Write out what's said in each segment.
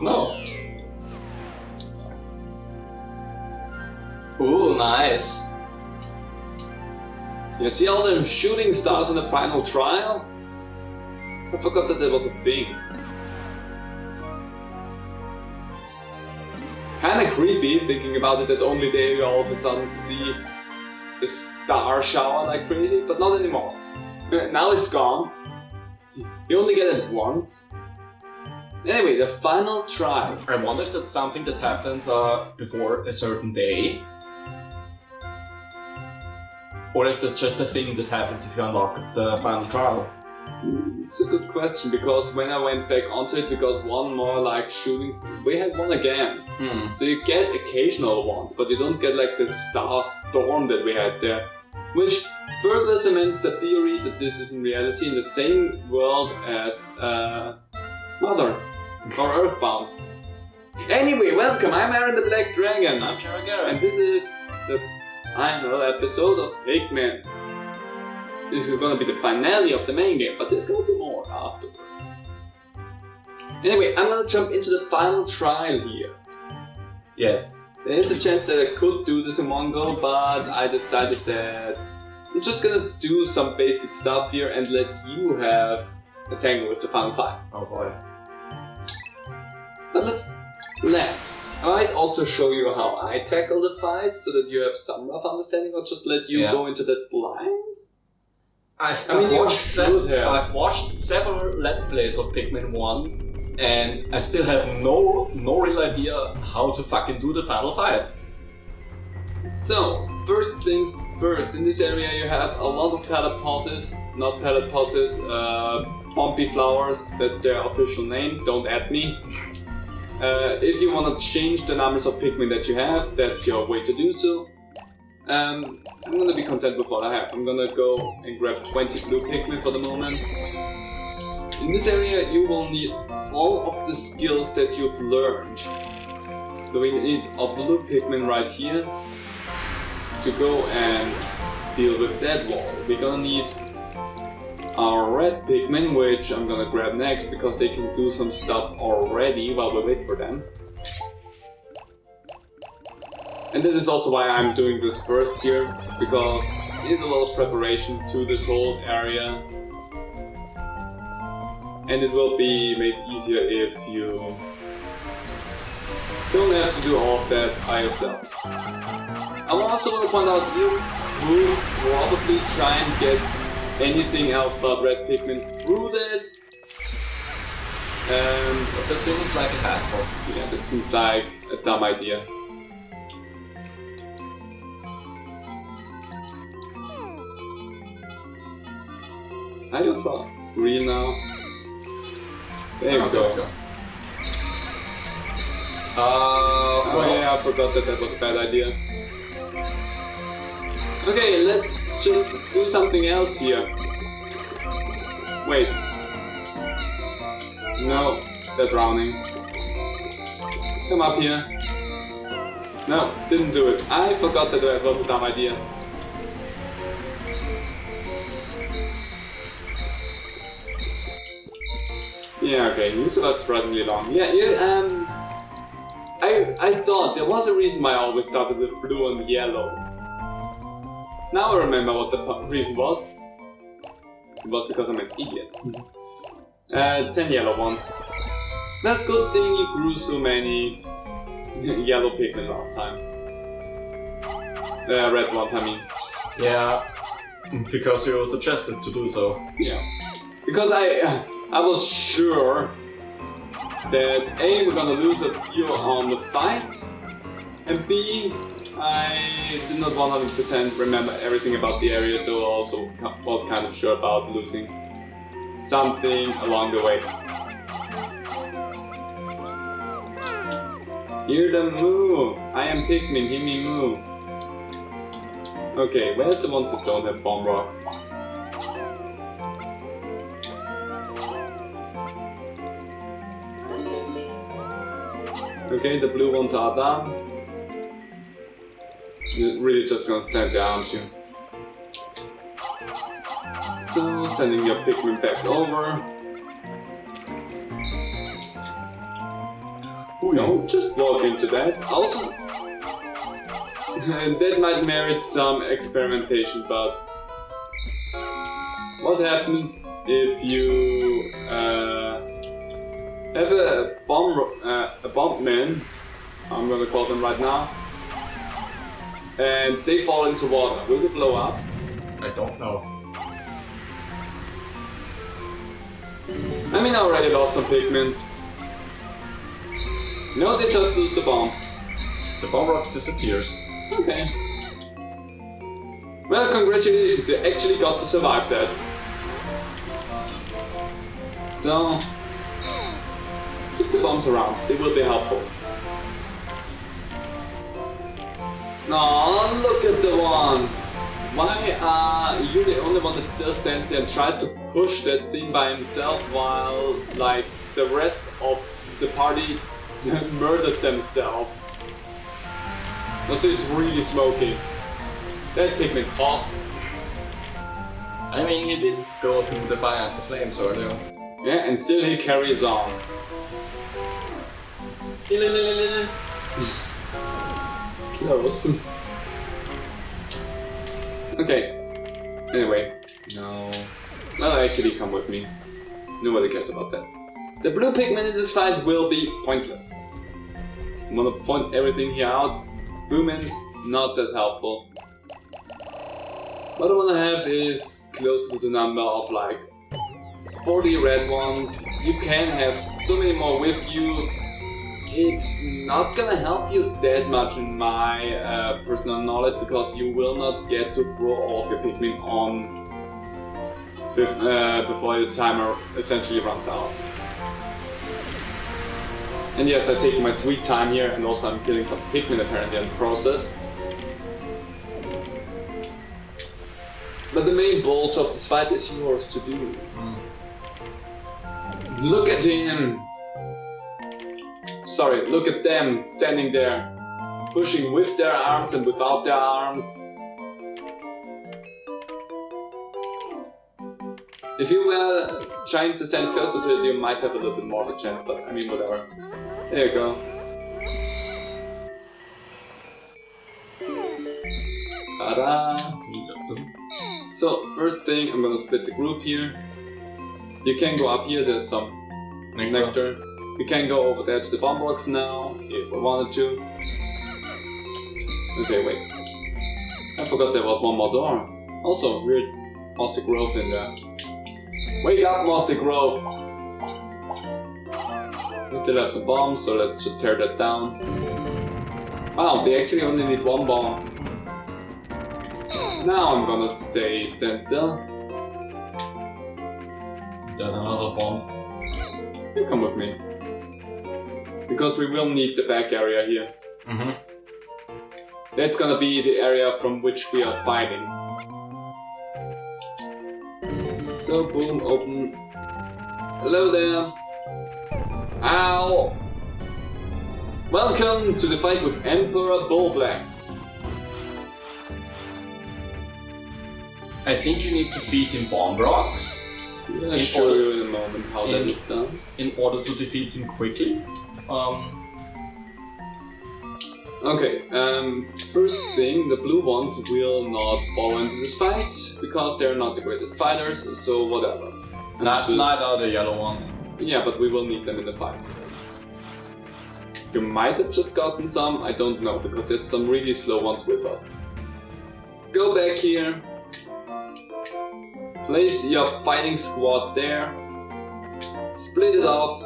No. Ooh, nice. You see all them shooting stars in the final trial? I forgot that was a thing. It's kinda creepy thinking about it that only there you all of a sudden see a star shower like crazy, but not anymore. Now it's gone. You only get it once. Anyway, the final trial. I wonder if that's something that happens before a certain day. Or if that's just a thing that happens if you unlock the final trial. It's a good question, because when I went back onto it, we got one more like shooting. We had one again. So you get occasional ones, but you don't get like the star storm that we had there. Which further cements the theory that this is in reality in the same world as Mother or Earthbound. Anyway, welcome, I'm Aaron the Black Dragon. I'm JarylGaren. And this is the final episode of Pikmin. This is gonna be the finale of the main game, but there's gonna be more afterwards. Anyway, I'm gonna jump into the final trial here. Yes. There is a chance that I could do this in one go, but I decided that I'm just gonna do some basic stuff here and let you have a tango with the final fight. Oh boy. But let's land. I might also show you how I tackle the fight so that you have some rough understanding, or just let you go into that blind. I've watched several Let's Plays of Pikmin 1 and I still have no real idea how to fucking do the final fight. So, first things first, in this area you have a lot of Pompey flowers, that's their official name, don't at me. If you want to change the numbers of Pikmin that you have, that's your way to do so. I'm gonna be content with what I have. I'm gonna go and grab 20 blue Pikmin for the moment. In this area you will need all of the skills that you've learned. So we need a blue Pikmin right here to go and deal with that wall. We're gonna need our red Pikmin, which I'm gonna grab next because they can do some stuff already while we wait for them. And this is also why I'm doing this first here, because there's a lot of preparation to this whole area. And it will be made easier if you don't have to do all of that by yourself. I also want to point out, you could probably try and get anything else but red Pikmin through that. But that seems like a hassle. Yeah, that seems like a dumb idea. Are you for real now? There you go. Oh yeah, I forgot that was a bad idea. Okay, let's just do something else here. Wait. No, they're drowning. Come up here. No, didn't do it. I forgot that was a dumb idea. Yeah, okay, these are surprisingly long. I thought there was a reason why I always started with blue and yellow. Now I remember what the reason was. It was because I'm an idiot. 10 yellow ones. Not good thing you grew so many yellow Pikmin last time. Red ones, I mean. Yeah, because you suggested to do so. Yeah. Because I was sure that A, we're gonna lose a few on the fight, and B, I did not 100% remember everything about the area, so I also was kind of sure about losing something along the way. Hear them moo! I am Pikmin, hear me moo! Okay, where's the ones that don't have bomb rocks? Okay, the blue ones are done. You're really just gonna stand there, aren't you? So, sending your Pikmin back over. Don't just walk into that. Also, that might merit some experimentation, but what happens if you have a bomb man, I'm gonna call them right now, and they fall into water? Will they blow up? I don't know. I mean, I already lost some Pikmin. No, they just lose the bomb. The bomb rock disappears. Okay. Well, congratulations, you actually got to survive that. So, keep the bombs around, they will be helpful. No, look at the one! Why are you the only one that still stands there and tries to push that thing by himself while, like, the rest of the party murdered themselves? Also, it's really smoky. That Pikmin's hot. I mean, he did go through the fire and the flames earlier. Yeah, and still he carries on. Close. Okay. Anyway. No. Well, actually, come with me. Nobody cares about that. The blue Pikmin in this fight will be pointless. I'm gonna point everything here out. Boomins, not that helpful. What I wanna have is closer to the number of like 40 red ones. You can have so many more with you. It's not gonna help you that much in my personal knowledge, because you will not get to throw all of your Pikmin on before your timer essentially runs out. And yes, I'm taking my sweet time here, and also I'm killing some Pikmin apparently in the process. But the main bulge of this fight is yours to do. Look at him! Sorry, look at them standing there, pushing with their arms and without their arms. If you were trying to stand closer to it, you might have a little bit more of a chance, but I mean, whatever. There you go. Ta-da! So, first thing, I'm gonna split the group here. You can go up here, there's some nectar. We can go over there to the bomb rocks now, if we wanted to. Okay, wait. I forgot there was one more door. Also, weird mossy growth in there. Wake up, mossy growth! We still have some bombs, so let's just tear that down. Wow, they actually only need one bomb. Now I'm gonna say stand still. There's another bomb. You come with me. Because we will need the back area here. That's gonna be the area from which we are fighting. So, boom, open. Hello there. Ow! Welcome to the fight with Emperor Bullblacks. I think you need to feed him bomb rocks. I'll show you in a moment how that is done. In order to defeat him quickly. Okay, first thing, the blue ones will not fall into this fight, because they're not the greatest fighters, so whatever. Neither are the yellow ones. Yeah, but we will need them in the fight. You might have just gotten some, I don't know, because there's some really slow ones with us. Go back here. Place your fighting squad there. Split it off.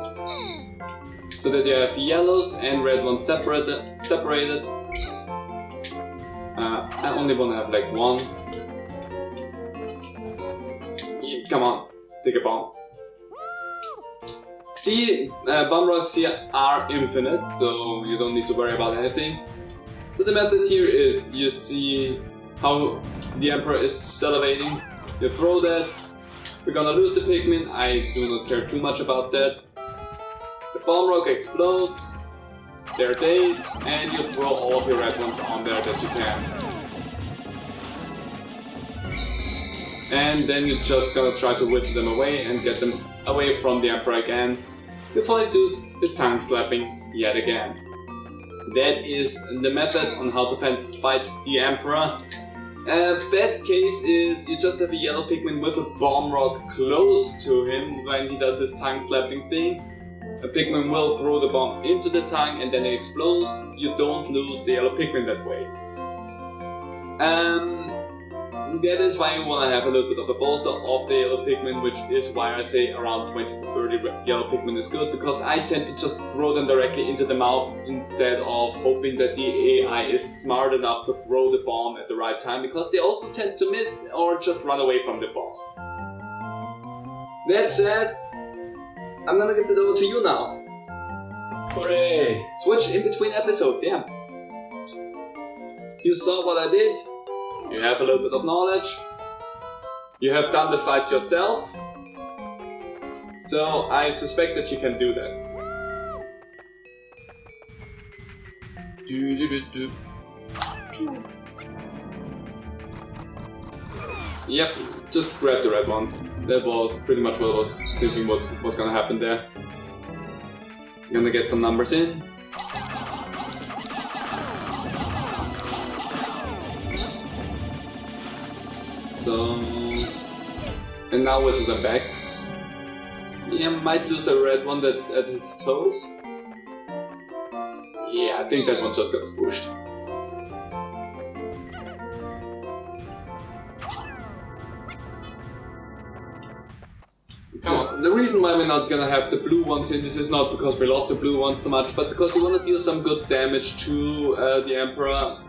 So that you have yellows and red ones separated. I only want to have like one. Yeah, come on, take a bomb. The bomb rocks here are infinite, so you don't need to worry about anything. So the method here is, you see how the Emperor is salivating. You throw that. We're gonna lose the Pikmin, I do not care too much about that. The bomb rock explodes, they're dazed, and you throw all of your red ones on there that you can. And then you're just gonna try to whisk them away and get them away from the Emperor again before he does his tongue slapping. yet again. That is the method on how to fight the Emperor. Best case is you just have a yellow Pikmin with a bomb rock close to him when he does his tongue slapping thing. A Pikmin will throw the bomb into the tongue and then it explodes. You don't lose the yellow Pikmin that way. That is why you want to have a little bit of a bolster of the yellow Pikmin, which is why I say around 20 to 30 yellow Pikmin is good, because I tend to just throw them directly into the mouth instead of hoping that the AI is smart enough to throw the bomb at the right time, because they also tend to miss or just run away from the boss. That said, I'm gonna give it over to you now. Hooray! Switch in between episodes, yeah. You saw what I did. You have a little bit of knowledge. You have done the fight yourself. So I suspect that you can do that. Yep, just grab the red ones. That was pretty much what I was thinking what was gonna happen there. Gonna get some numbers in. So, and now whistle them back. Yeah, might lose a red one that's at his toes. Yeah, I think that one just got squished. So, the reason why we're not gonna have the blue ones in this is not because we love the blue ones so much, but because we want to deal some good damage to the Emperor,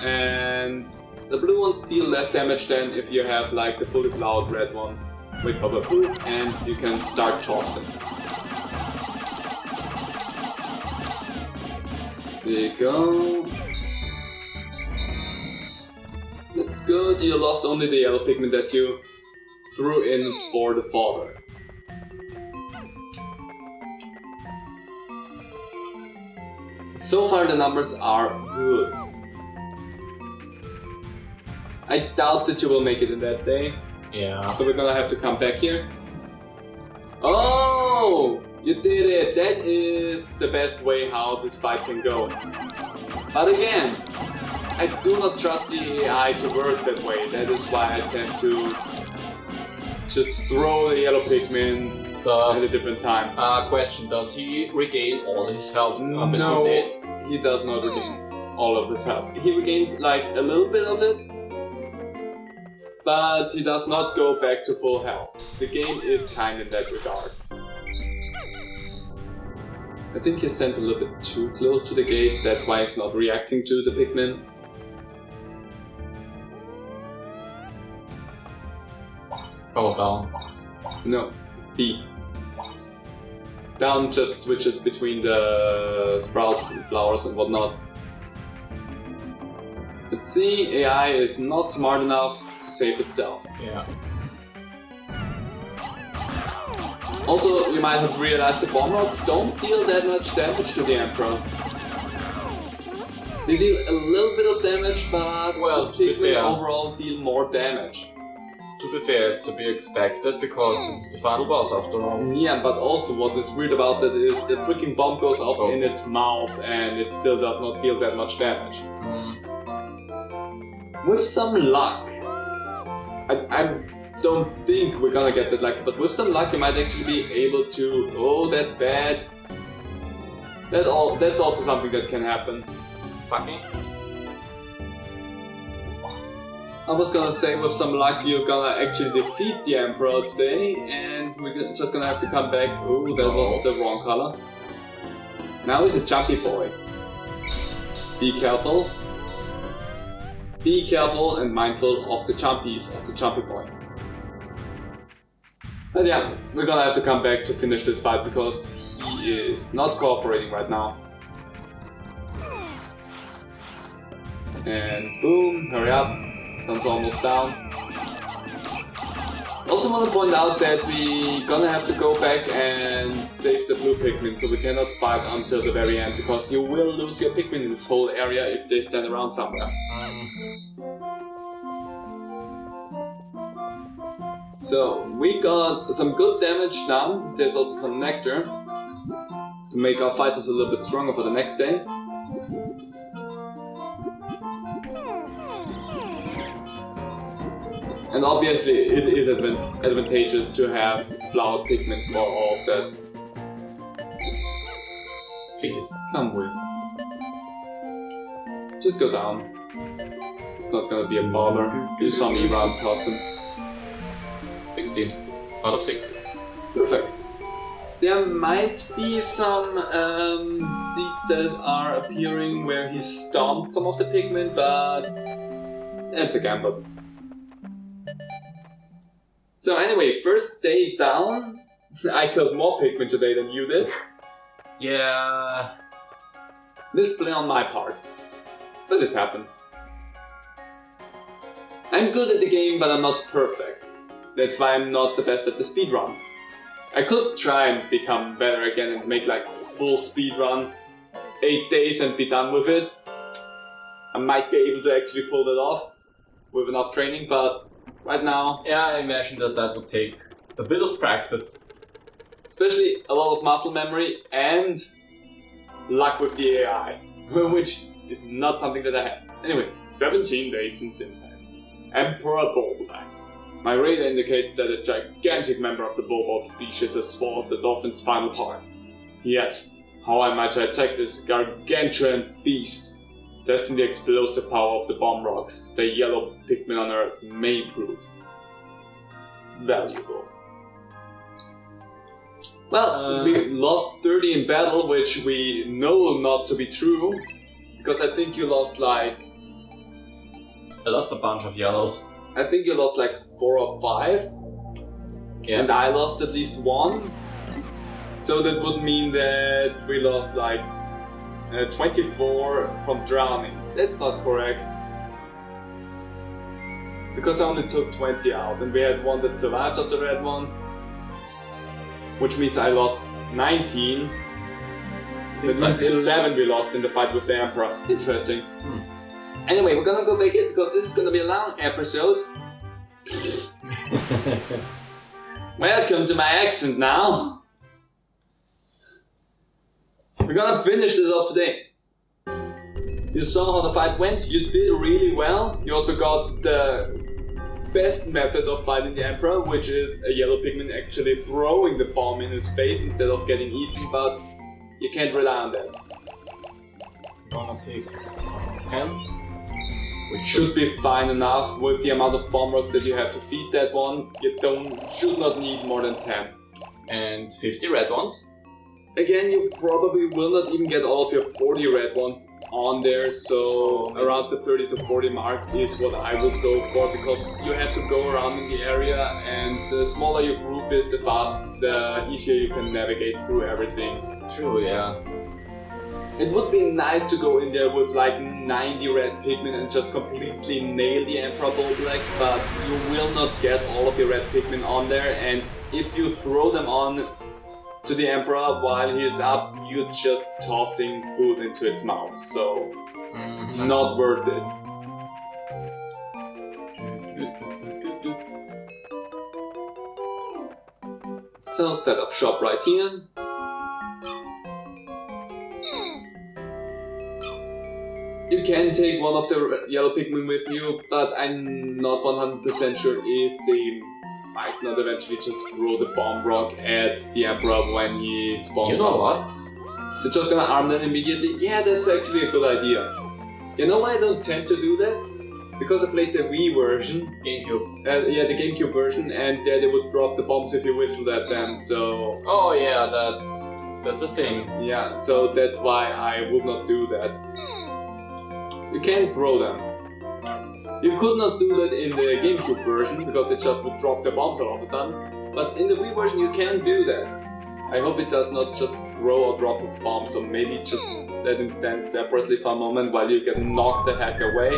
and the blue ones deal less damage than if you have like the fully flowered red ones. Wait for the blue and you can start tossing. There you go. That's good, you lost only the yellow Pikmin that you threw in for the father. So far the numbers are good. I doubt that you will make it in that day. Yeah. So we're gonna have to come back here. Oh! You did it! That is the best way how this fight can go. But again, I do not trust the AI to work that way. That is why I tend to just throw the yellow Pikmin at a different time. Question, does he regain all his health between No, days? he does not regain all of his health. He regains like a little bit of it, but he does not go back to full health. The game is kind in that regard. I think he stands a little bit too close to the gate, that's why he's not reacting to the Pikmin. Oh, down. No, B. Down just switches between the sprouts and flowers and whatnot. Let's see, AI is not smart enough to save itself. Yeah. Also, you might have realized the bomb rods don't deal that much damage to the Emperor. They deal a little bit of damage, but well, the Pikmin overall deal more damage. To be fair, it's to be expected because this is the final boss after all. Yeah, but also what is weird about that is the freaking bomb goes off in its mouth and it still does not deal that much damage. With some luck, I don't think we're gonna get that lucky, but with some luck you might actually be able to... Oh, that's bad. That's also something that can happen. Fucking. I was gonna say with some luck you're gonna actually defeat the Emperor today and we're just gonna have to come back. Oh, that was the wrong color. Now he's a jumpy boy. Be careful. Be careful and mindful of the jumpies of the jumpy boy. But yeah, we're gonna have to come back to finish this fight because he is not cooperating right now. And boom, hurry up. Sun's almost down. Also want to point out that we gonna have to go back and save the blue Pikmin, so we cannot fight until the very end, because you will lose your Pikmin in this whole area if they stand around somewhere. So we got some good damage done. There's also some nectar. to make our fighters a little bit stronger for the next day. And obviously it is advantageous to have flower pigments for all of that. Please. Come with. Just go down. It's not gonna be a bother. You saw me run past him. 16 out of 60. Perfect. There might be some seeds that are appearing where he stomped some of the pigment, but it's a gamble. So anyway, first day down. I killed more pigment today than you did. Yeah. Misplay on my part. But it happens. I'm good at the game, but I'm not perfect. That's why I'm not the best at the speedruns. I could try and become better again and make like full speedrun 8 days and be done with it. I might be able to actually pull that off with enough training, but right now... Yeah, I imagine that would take a bit of practice. Especially a lot of muscle memory and luck with the AI, which is not something that I have. Anyway, 17 days since impact. Emperor Bulbax. My radar indicates that a gigantic member of the Bulbul species has swallowed the dolphin's final part. Yet, how I might attack this gargantuan beast? Testing the explosive power of the bomb rocks, the yellow Pikmin on Earth may prove valuable. Well, we lost 30 in battle, which we know not to be true, because I think you lost like... I lost a bunch of yellows. I think you lost like 4 or 5, yeah. And I lost at least 1. So that would mean that we lost like 24 from drowning. That's not correct. Because I only took 20 out, and we had 1 that survived of the red ones. Which means I lost 19. That means 11 we lost in the fight with the Emperor. Interesting. Anyway, we're gonna go back in because this is gonna be a long episode. Welcome to my accent now. We're gonna finish this off today. You saw how the fight went. You did really well. You also got the best method of fighting the Emperor, which is a yellow Pikmin actually throwing the bomb in his face instead of getting eaten, but you can't rely on that. Gonna pick 10. Which should be fine enough with the amount of bomb rocks that you have to feed that one. You should not need more than 10. And 50 red ones. Again, you probably will not even get all of your 40 red ones on there, so around the 30 to 40 mark is what I would go for, because you have to go around in the area, and the smaller your group is, the easier you can navigate through everything. True, yeah. It would be nice to go in there with like 90 red Pikmin and just completely nail the Emperor Bulbax, but you will not get all of your red Pikmin on there, and if you throw them on to the Emperor while he's up, you're just tossing food into its mouth, so not worth it. So set up shop right here. You can take one of the yellow Pikmin with you, but I'm not 100% sure if they might not eventually just throw the bomb rock at the Emperor when he spawns. You know what? They're just gonna arm them immediately? Yeah, that's actually a good idea. You know why I don't tend to do that? Because I played the Wii version. GameCube. Yeah, the GameCube version, and there they would drop the bombs if you whistled at them, so... Oh yeah, that's a thing. Yeah, so that's why I would not do that. You can throw them. You could not do that in the GameCube version, because they just would drop their bombs all of a sudden. But in the Wii version you can do that. I hope it does not just throw or drop his bomb, so maybe just let him stand separately for a moment while you get knocked the heck away.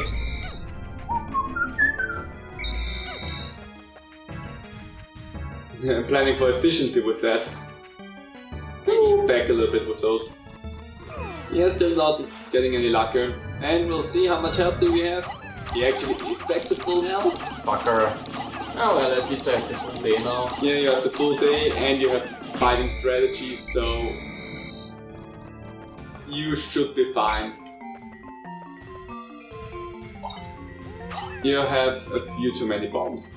I'm planning for efficiency with that. Back a little bit with those. Yeah, still not getting any luckier. And we'll see how much health do we have. He actually is back to full health. Fucker. Oh well, at least I have the full day now. Yeah, you have the full day and you have this fighting strategy, so you should be fine. You have a few too many bombs.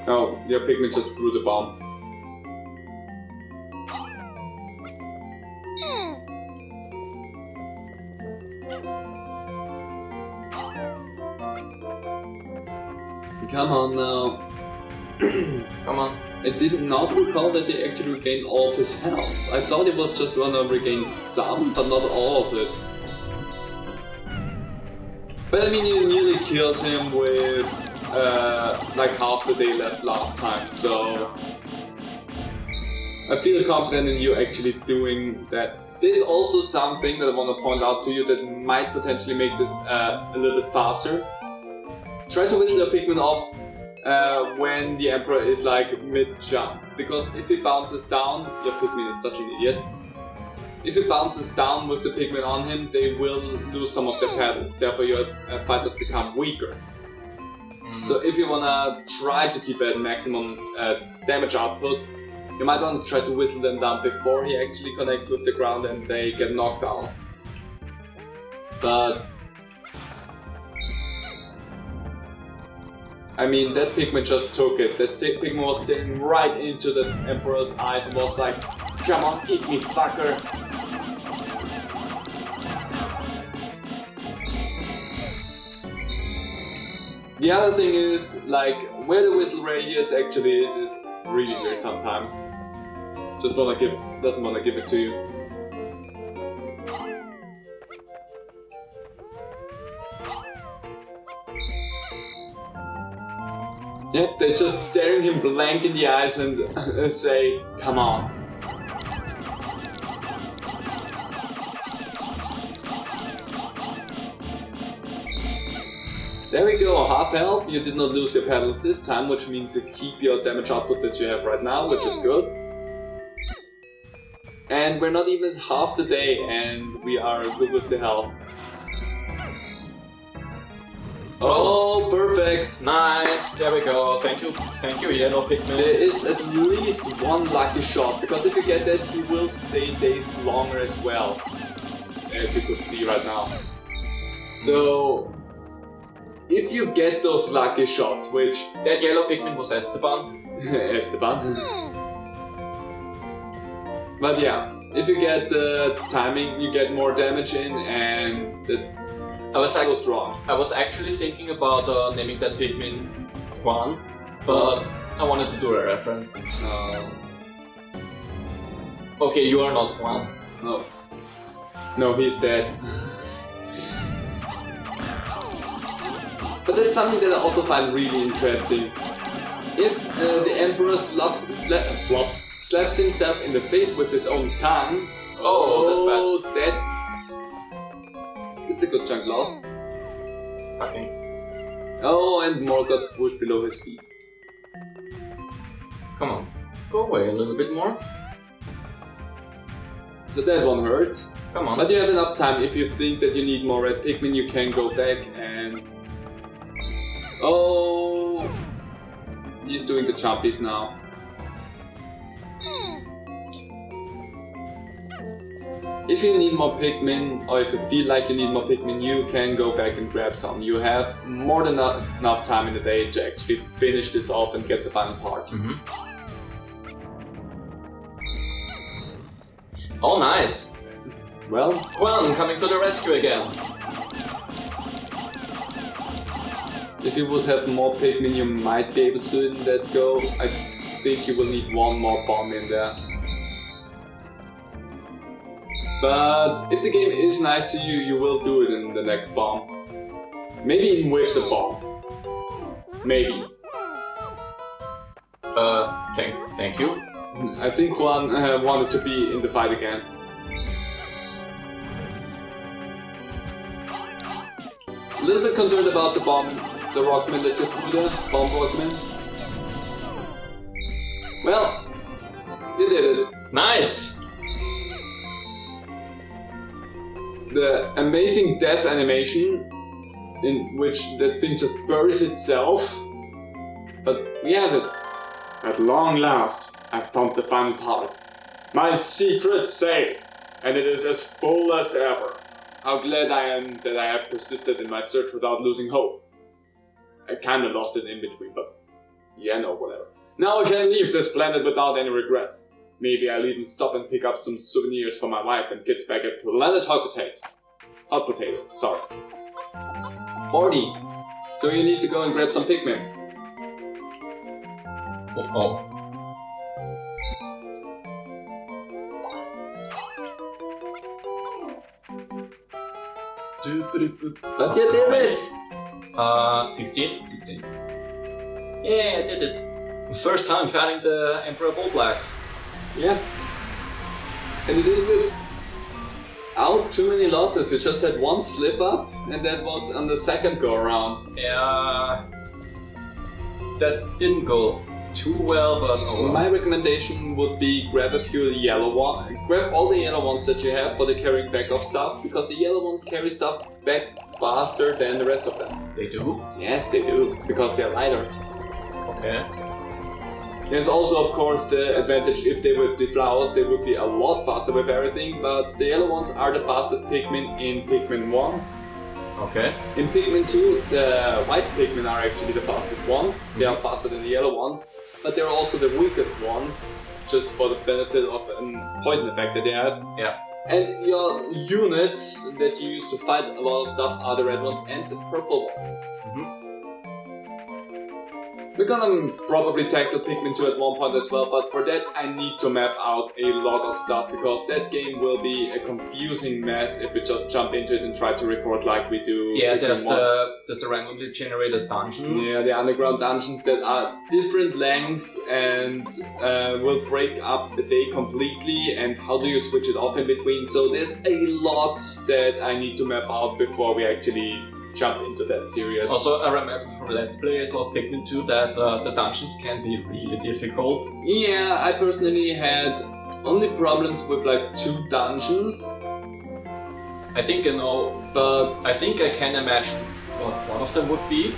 Oh, your Pikmin just threw the bomb. Come on now. Come on. I did not recall that he actually regained all of his health. I thought it was just gonna regain some, but not all of it. But I mean, you nearly killed him with like half the day left last time, so I feel confident in you actually doing that. There's also something that I want to point out to you that might potentially make this a little bit faster. Try to whistle a Pikmin off when the Emperor is like mid-jump, because if he bounces down, your Pikmin is such an idiot. If it bounces down with the Pikmin on him, they will lose some of their petals, therefore your fighters become weaker. So if you wanna try to keep a maximum damage output, you might want to try to whistle them down before he actually connects with the ground and they get knocked down. But I mean, that Pikmin just took it. That Pikmin was staring right into the Emperor's eyes and was like, "Come on, eat me, fucker!" The other thing is, like, where the whistle radius actually is really weird sometimes. Doesn't wanna give it to you. Yep, they're just staring him blank in the eyes and say, "Come on." There we go, half health. You did not lose your petals this time, which means you keep your damage output that you have right now, which is good. And we're not even half the day and we are good with the health. Oh, perfect! Nice, there we go. Thank you, yellow Pikmin. There is at least one lucky shot, because if you get that, he will stay dazed longer as well, as you could see right now. So, if you get those lucky shots, which... That yellow Pikmin was Esteban. Esteban. But yeah, if you get the timing, you get more damage in, and that's... so strong. I was actually thinking about naming that Pikmin Juan, but I wanted to do a reference. Okay, you are not Juan. No. No, he's dead. But that's something that I also find really interesting. If the Emperor slaps himself in the face with his own tongue, oh, that's bad. It's a good chunk lost. Okay. Oh, and more got squished below his feet. Come on, go away a little bit more. So that one hurt. Come on. But you have enough time. If you think that you need more red Pikmin, you can go back and... Oh! He's doing the jumpies now. If you need more Pikmin, or if you feel like you need more Pikmin, you can go back and grab some. You have more than enough time in the day to actually finish this off and get the final part. Oh, nice! Well, Juan coming to the rescue again. If you would have more Pikmin, you might be able to do it in that go. I think you will need one more bomb in there. But if the game is nice to you, you will do it in the next bomb. Maybe even with the bomb. Maybe. Thank you. I think Juan wanted to be in the fight again. A little bit concerned about the bomb, the Rockman that you threw there, bomb Rockman. Well, you did it. Nice! The amazing death animation in which the thing just buries itself. But we have it at long last. I found the final part. My secret safe! And it is as full as ever. How glad I am that I have persisted in my search without losing hope. I kinda lost it in between, but yeah, no, whatever. Now I can leave this planet without any regrets. Maybe I'll even stop and pick up some souvenirs for my wife and kids back at Planet Hot Potato, sorry. 40. So you need to go and grab some Pikmin. Oh. But you did it! 16? 16. Yeah, I did it. First time fighting the Emperor Bullblacks. Yeah. And you did it without too many losses. You just had one slip up, and that was on the second go around. Yeah. That didn't go too well, but no. My recommendation would be grab a few yellow ones. Grab all the yellow ones that you have for the carrying back of stuff, because the yellow ones carry stuff back faster than the rest of them. They do? Yes, they do, because they're lighter. Okay. There's also, of course, the advantage if they would be flowers, they would be a lot faster with everything, but the yellow ones are the fastest Pikmin in Pikmin 1. Okay. In Pikmin 2, the white Pikmin are actually the fastest ones. They are faster than the yellow ones, but they're also the weakest ones, just for the benefit of a poison effect that they have. Yeah. And your units that you use to fight a lot of stuff are the red ones and the purple ones. We're gonna probably tackle Pikmin 2 at one point as well, but for that I need to map out a lot of stuff, because that game will be a confusing mess if we just jump into it and try to record like we do. Yeah, Pikmin there's the randomly generated dungeons. Yeah, the underground dungeons that are different lengths and will break up the day completely, and how do you switch it off in between. So there's a lot that I need to map out before we actually jump into that series. Also, I remember from Let's Plays of Pikmin 2 that the dungeons can be really difficult. Yeah, I personally had only problems with like 2 dungeons. I think I know, but I think I can imagine what one of them would be.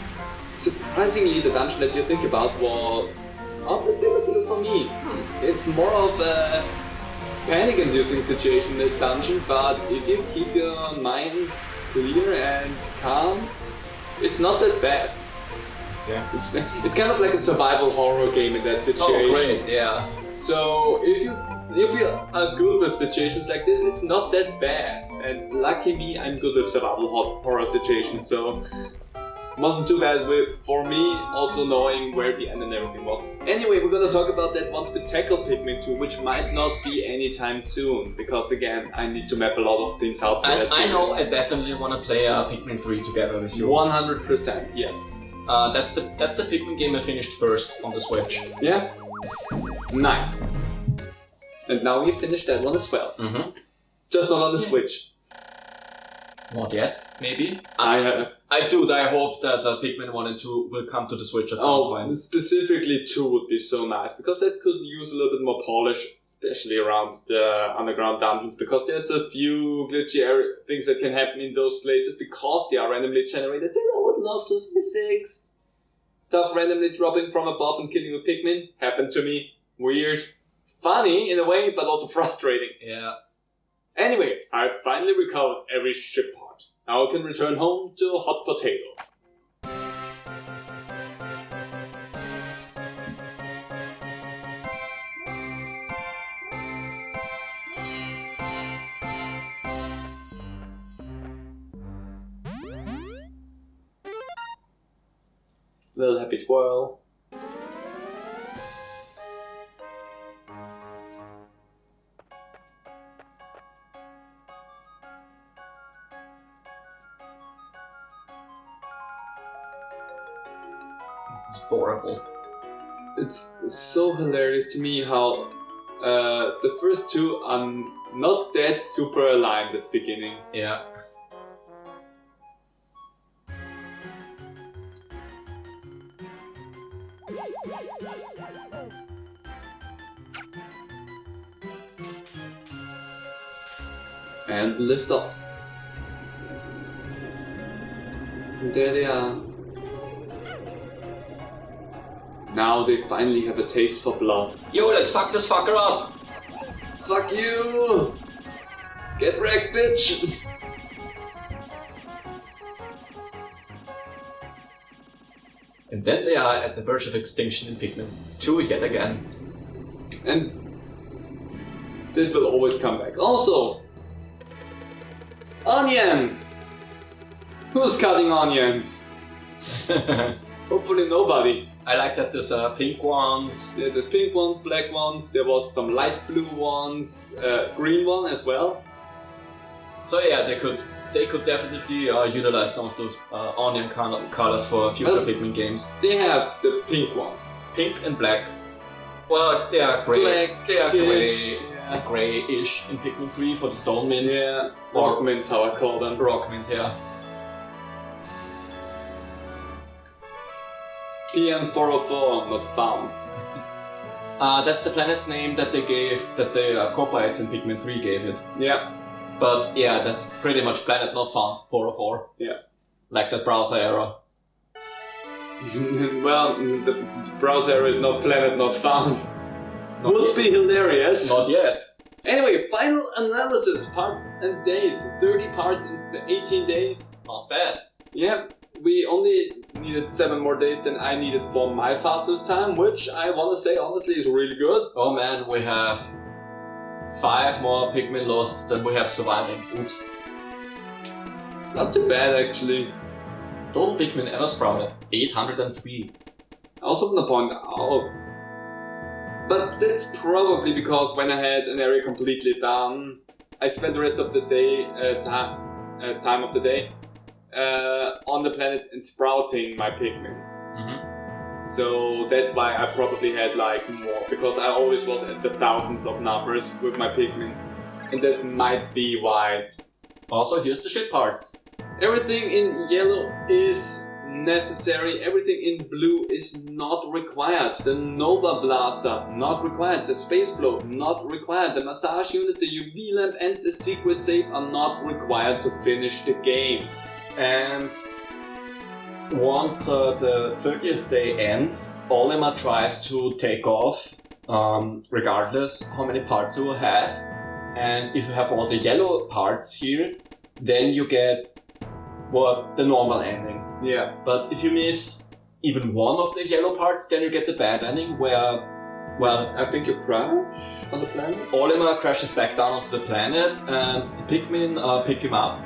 Surprisingly, the dungeon that you think about was not a big deal for me. It's more of a panic-inducing situation in the dungeon, but if you keep your mind clear and calm, it's not that bad. Yeah. It's kind of like a survival horror game in that situation. Oh, great, yeah. So if you are good with situations like this, it's not that bad. And lucky me, I'm good with survival horror situations, so wasn't too bad for me, also knowing where the end and everything was. Anyway, we're gonna talk about that once we tackle Pikmin 2, which might not be anytime soon, because again, I need to map a lot of things out for that series. I know, I definitely want to play Pikmin 3 together with you. 100%, yes. That's the Pikmin game I finished first on the Switch. Yeah? Nice. And now we finished that one as well. Just not on the Switch. Not yet, maybe. I have. I hope that Pikmin 1 and 2 will come to the Switch at some point. Specifically 2 would be so nice, because that could use a little bit more polish, especially around the underground dungeons, because there's a few glitchy things that can happen in those places because they are randomly generated that I would love to see fixed. Stuff randomly dropping from above and killing a Pikmin happened to me. Weird. Funny in a way, but also frustrating. Yeah. Anyway, I finally recovered every ship part. Now I can return home to Hot Potato. Little happy twirl. This is adorable. It's so hilarious to me how the first 2 are not that super aligned at the beginning. Yeah. And lift off. And there they are. Now they finally have a taste for blood. Yo, let's fuck this fucker up! Fuck you! Get wrecked, bitch! And then they are at the verge of extinction in Pikmin 2 yet again. And that will always come back. Also, onions! Who's cutting onions? Hopefully nobody. I like that there's pink ones. Yeah, there's pink ones, black ones, there was some light blue ones, green one as well. So yeah, they could definitely utilize some of those onion colors for future Pikmin games. They have the pink ones. Pink and black. Well, they are grey. They are grey. Yeah. Greyish in Pikmin 3 for the stone mints. Yeah, rock mints, how I call them. Rock mints, yeah. PN404, not found. That's the planet's name that they gave, that the Copites in Pikmin 3 gave it. Yeah. But yeah, that's pretty much planet not found, 404. Yeah. Like that browser error. Well, the browser error is not planet not found. Would be hilarious. Not yet. Anyway, final analysis, parts and days. 30 parts in 18 days. Not bad. Yeah, we only needed 7 more days than I needed for my fastest time, which I want to say honestly is really good. Oh man, we have 5 more Pikmin lost than we have surviving. Oops. Not too bad actually. Total Pikmin ever sprouted, 803. I also want to point out, but that's probably because when I had an area completely done, I spent the rest of the day, time of the day, on the planet and sprouting my Pikmin. So that's why I probably had like more, because I always was at the thousands of numbers with my Pikmin. And that might be why. Also, here's the shit parts. Everything in yellow is necessary, everything in blue is not required. The Nova Blaster, not required. The Space Float, not required. The Massage Unit, the UV Lamp and the Secret Safe are not required to finish the game. And once the 30th day ends, Olimar tries to take off, regardless how many parts you have. And if you have all the yellow parts here, then you get the normal ending. Yeah. But if you miss even one of the yellow parts, then you get the bad ending where, well, I think you crash on the planet? Olimar crashes back down onto the planet and the Pikmin pick him up,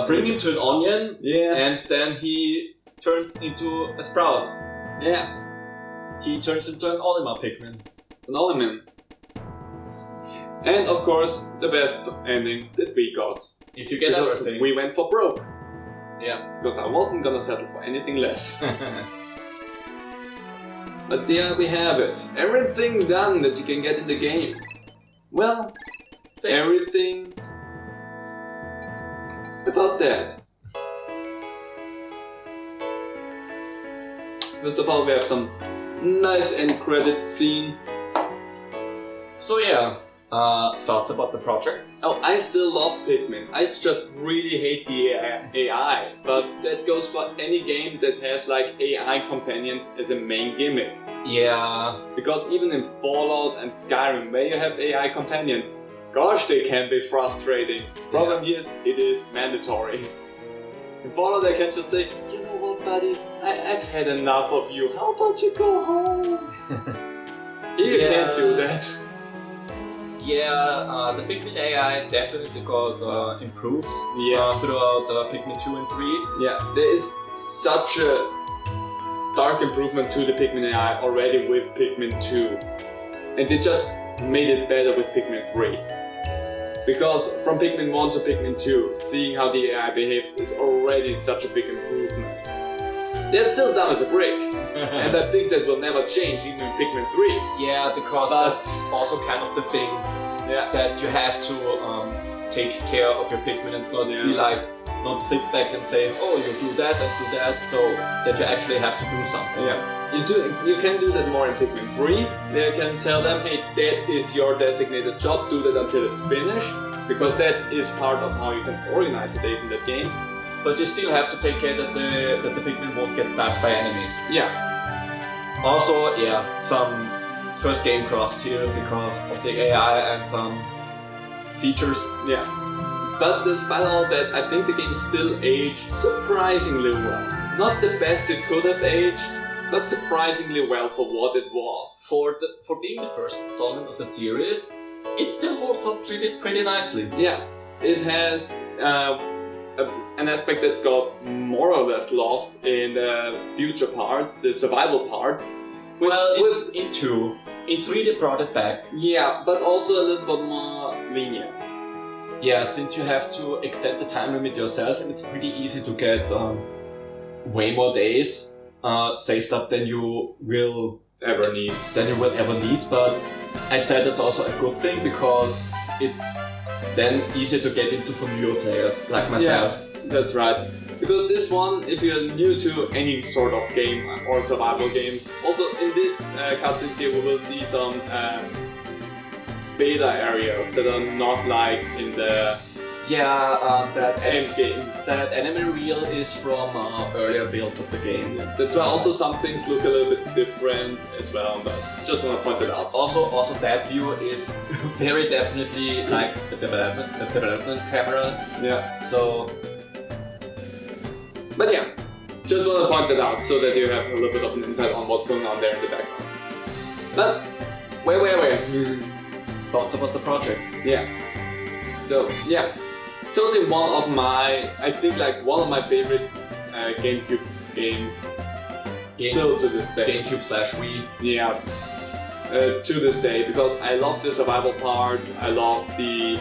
bring him to an onion, and then he turns into a sprout. Yeah. He turns into an Olimar Pikmin. An Olimar. And of course, the best ending that we got. If you get everything. We went for broke. Yeah. Because I wasn't gonna settle for anything less. But there we have it. Everything done that you can get in the game. Well, everything about that. First of all, we have some nice end credits scene. So yeah, thoughts about the project? Oh, I still love Pikmin. I just really hate the AI, but that goes for any game that has like AI companions as a main gimmick. Yeah. Because even in Fallout and Skyrim, where you have AI companions, gosh, they can be frustrating. Problem here is, it is mandatory. In Fallout, I can just say, you know what, buddy, I've had enough of you. How about you go home? You can't do that. Yeah, the Pikmin AI definitely got improved throughout Pikmin 2 and 3. Yeah, there is such a stark improvement to the Pikmin AI already with Pikmin 2. And they just made it better with Pikmin 3. Because from Pikmin 1 to Pikmin 2, seeing how the AI behaves is already such a big improvement. They're still dumb as a brick. And I think that will never change even in Pikmin 3. Yeah, because that's also kind of the thing that you have to take care of your Pikmin and not be like, not sit back and say, oh, you do that and do that, so that you actually have to do something. Yeah, you can do that more in Pikmin 3. You can tell them, hey, that is your designated job, do that until it's finished, because that is part of how you can organize your days in that game. But you still have to take care that the Pikmin won't get sniped by enemies. Yeah. Also, yeah, some first game crossed here because of the AI and some features. Yeah. But despite all that, I think the game still aged surprisingly well. Not the best it could have aged, but surprisingly well for what it was. For being the first installment of the series, it still holds up pretty nicely. Yeah, it has an aspect that got more or less lost in the future parts, the survival part. Which in 2. In 3 they brought it back. Yeah, but also a little bit more lenient. Yeah, since you have to extend the time limit yourself, and it's pretty easy to get way more days saved up than you will ever need. But I'd say that's also a good thing because it's then easier to get into for newer players like myself. Yeah, that's right. Because this one, if you're new to any sort of game or survival games, also in this cutscenes here we will see some beta areas that are not like in the that end game. That enemy reel is from earlier builds of the game. That's why also some things look a little bit different as well, but just want to point it out. Also that view is very definitely like the development camera. Yeah. So. But yeah, just want to point that out so that you have a little bit of an insight on what's going on there in the background. But wait. Thoughts about the project? Yeah. So yeah, totally one of my favorite GameCube games. Still to this day. GameCube/Wii. Yeah. To this day, because I love the survival part. I love the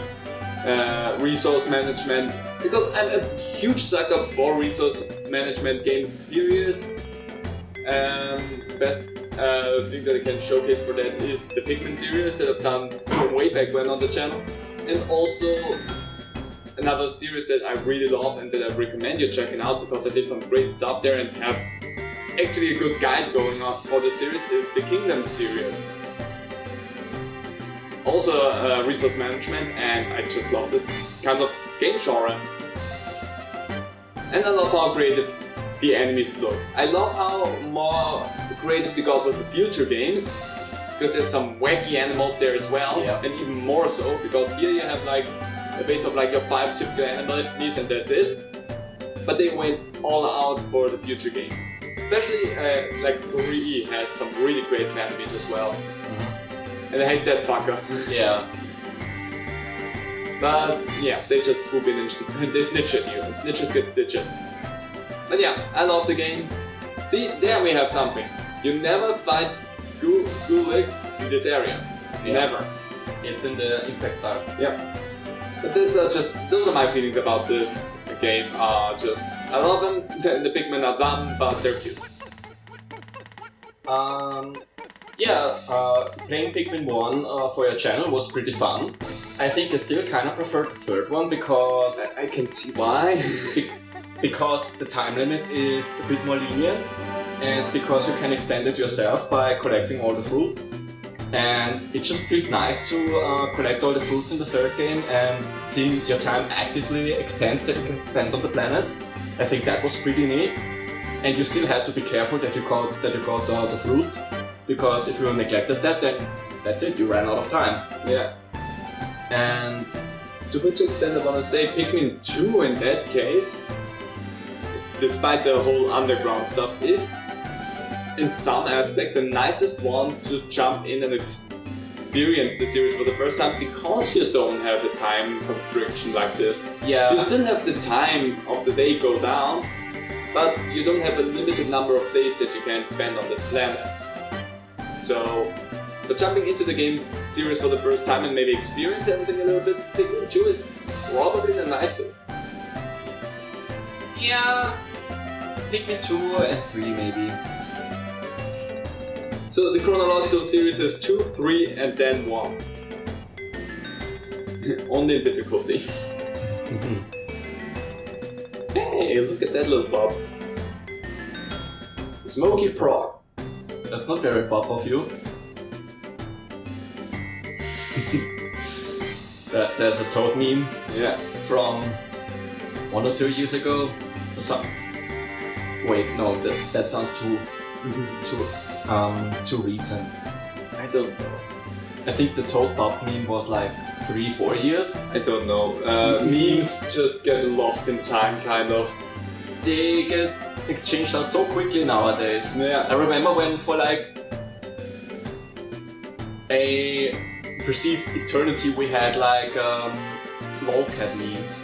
resource management. Because I'm a huge sucker for resource management games. Period. Best thing that I can showcase for that is the Pikmin series that I've done way back when on the channel, and also another series that I really love and that I recommend you checking out because I did some great stuff there and have actually a good guide going on for that series is the Kingdom series. Also resource management, and I just love this kind of game genre. And I love how creative the enemies look. I love how more creative they got with the future games, because there's some wacky animals there as well, yeah. And even more so, because here you have like a base of like your 5 typical enemies and that's it. But they went all out for the future games. Especially like 3 has some really great enemies as well. Mm-hmm. And I hate that fucker. Yeah. But yeah, they just swoop in and they snitch at you, and snitches get stitches. But yeah, I love the game. See, there we have something. You never fight ghouligs in this area. Yeah. Never. It's in the impact side. Yeah. But that's those are my feelings about this game. I love them. The Pikmin are dumb, but they're cute. Playing Pikmin 1 for your channel was pretty fun. I think I still kind of prefer the third one because... I can see why. Because the time limit is a bit more lenient and because you can extend it yourself by collecting all the fruits. And it just feels nice to collect all the fruits in the third game and seeing your time actively extends that you can spend on the planet. I think that was pretty neat. And you still had to be careful that you got the fruit, because if you neglected that, then that's it, you ran out of time. Yeah. And to which extent I want to say Pikmin 2 in that case, despite the whole underground stuff, is in some aspect the nicest one to jump in and experience the series for the first time, because you don't have a time constriction like this. Yeah. You still have the time of the day go down, but you don't have a limited number of days that you can spend on the planet. So, but jumping into the game series for the first time and maybe experience everything a little bit, Pikmin 2 is probably the nicest. Yeah, Pikmin 2 and 3 maybe. So the chronological series is 2, 3 and then 1. Only in difficulty. Hey, look at that little bob. Smoky Prog. That's not very pop of you. There's a Toad meme. Yeah. From 1 or 2 years ago. Or something. Wait, no, that sounds too too recent? I don't know. I think the Toad Pop meme was like 3-4 years. I don't know. Memes just get lost in time, kind of. They get exchanged out so quickly nowadays. Yeah. I remember when for like a perceived eternity we had like lolcat memes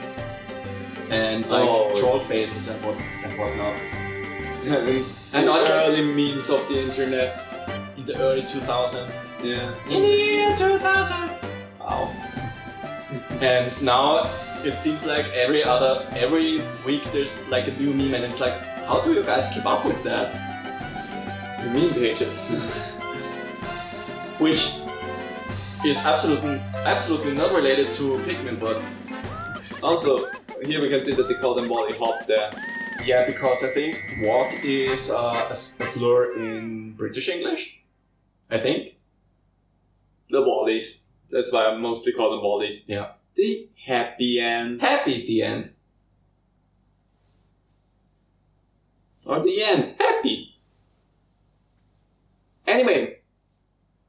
and like troll faces and whatnot. And early memes of the internet. In the early 2000s. Yeah. In the year 2000! Wow. And now it seems like every week there's like a new meme and it's like, how do you guys keep up with that? The meme pages. Which is absolutely not related to Pikmin, but also, here we can see that they call them Wally Hop there. yeah, because I think walk is a slur in British English. I think. The Wallies. That's why I mostly call them Wallies. Yeah. The happy end. Happy at the end. Or the end. Happy. Anyway.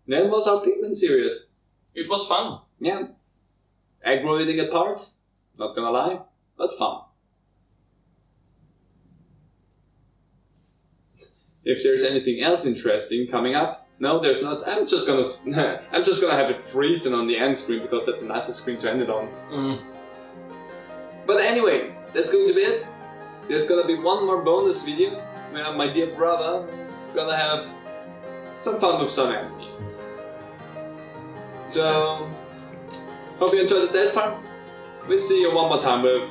That was our Pikmin series. It was fun. Yeah. Aggravating at parts. Not gonna lie. But fun. If there's anything else interesting coming up, no, there's not. I'm just gonna have it freezed on the end screen because that's the nicest screen to end it on. But anyway, that's going to be it. There's gonna be one more bonus video where my dear brother is gonna have some fun with some enemies. So, hope you enjoyed it that far. We'll see you one more time with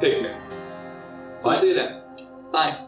Pikmin. So Bye. see you then. Bye.